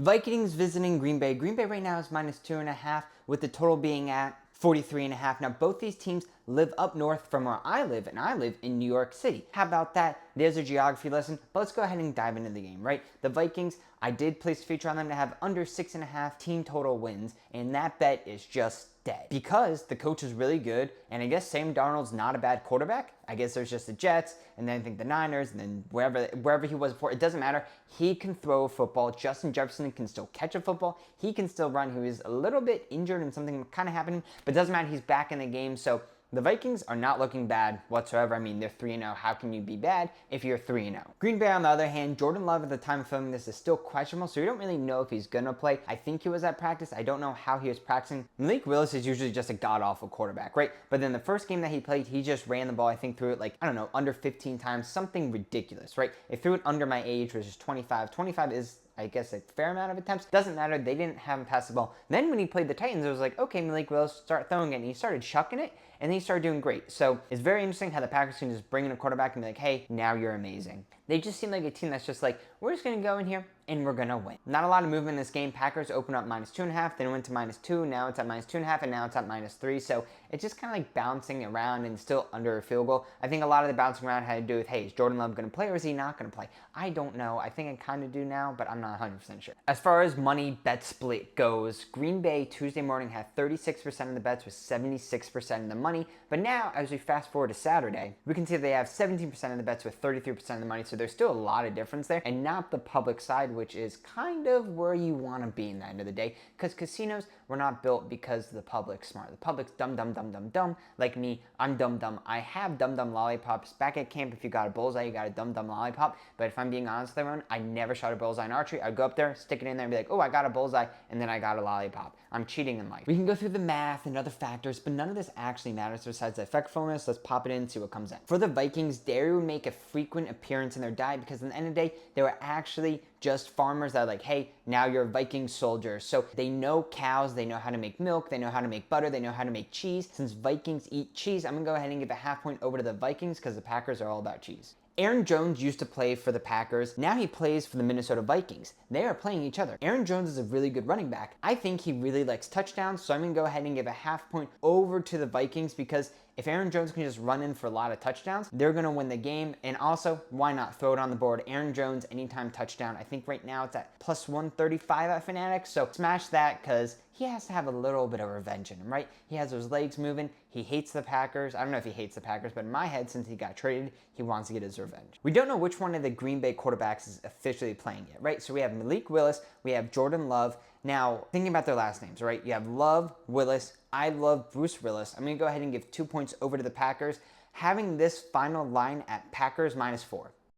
Vikings visiting Green Bay. Green Bay right now is -2.5 with the total being at 43.5. Now, both these teams live up north from where I live, and I live in New York City. How about that? There's a geography lesson, but let's go ahead and dive into the game, right? The Vikings, I did place a feature on them to have under 6.5 team total wins, and that bet is just dead because the coach is really good, and I guess Sam Darnold's not a bad quarterback. I guess there's just the Jets, and then I think the Niners, and then wherever he was before. It doesn't matter. He can throw a football. Justin Jefferson can still catch a football. He can still run. He was a little bit injured and something kind of happened, but it doesn't matter. He's back in the game, so the Vikings are not looking bad whatsoever. I mean, they're 3-0. How can you be bad if you're 3-0? Green Bay, on the other hand, Jordan Love at the time of filming this is still questionable, so we don't really know if he's going to play. I think he was at practice. I don't know how he was practicing. Malik Willis is usually just a god-awful quarterback, right? But then the first game that he played, he just ran the ball, I think, threw it like, I don't know, under 15 times, something ridiculous, right? It threw it under my age, which is 25. 25 is, I guess, a fair amount of attempts. Doesn't matter. They didn't have him pass the ball. Then when he played the Titans, it was like, okay, Malik Willis, start throwing it. And he started chucking it, and then he started doing great. So it's very interesting how the Packers can just bring in a quarterback and be like, hey, now you're amazing. They just seem like a team that's just like, we're just going to go in here and we're going to win. Not a lot of movement in this game. Packers open up -2.5, then went to -2, now it's at -2.5, and now it's at -3. So it's just kind of like bouncing around and still under a field goal. I think a lot of the bouncing around had to do with, hey, is Jordan Love going to play or is he not going to play? I don't know. I think I kind of do now, but I'm not 100% sure. As far as money bet split goes, Green Bay Tuesday morning had 36% of the bets with 76% of the money. But now, as we fast forward to Saturday, we can see they have 17% of the bets with 33% of the money. So there's still a lot of difference there, and not the public side, which is kind of where you want to be in the end of the day, because casinos were not built because the public's smart. The public's dumb, dumb, dumb, dumb, dumb. Like me, I'm dumb, dumb. I have dumb, dumb lollipops. Back at camp, if you got a bullseye, you got a dumb, dumb lollipop. But if I'm being honest with everyone, I never shot a bullseye in archery. I'd go up there, stick it in there, and be like, oh, I got a bullseye, and then I got a lollipop. I'm cheating in life. We can go through the math and other factors, but none of this actually matters besides the effectfulness. Let's pop it in and see what comes in. For the Vikings, dairy would make a frequent appearance in their diet because at the end of the day, they were actually just farmers that are like, hey, now you're a Viking soldier. So they know cows, they know how to make milk, they know how to make butter, they know how to make cheese. Since Vikings eat cheese, I'm gonna go ahead and give a half point over to the Vikings because the Packers are all about cheese. Aaron Jones used to play for the Packers. Now he plays for the Minnesota Vikings. They are playing each other. Aaron Jones is a really good running back. I think he really likes touchdowns, so I'm going to go ahead and give a half point over to the Vikings because if Aaron Jones can just run in for a lot of touchdowns, they're going to win the game. And also, why not throw it on the board? Aaron Jones, anytime touchdown. I think right now it's at plus 135 at Fanatics. So smash that because he has to have a little bit of revenge in him, right? He has those legs moving. He hates the Packers. I don't know if he hates the Packers, but in my head, since he got traded, he wants to get his revenge. We don't know which one of the Green Bay quarterbacks is officially playing yet, right? So we have Malik Willis. We have Jordan Love. Now, thinking about their last names, right? You have Love, Willis. I love Bruce Willis. I'm going to go ahead and give 2 points over to the Packers, having this final line at Packers -4.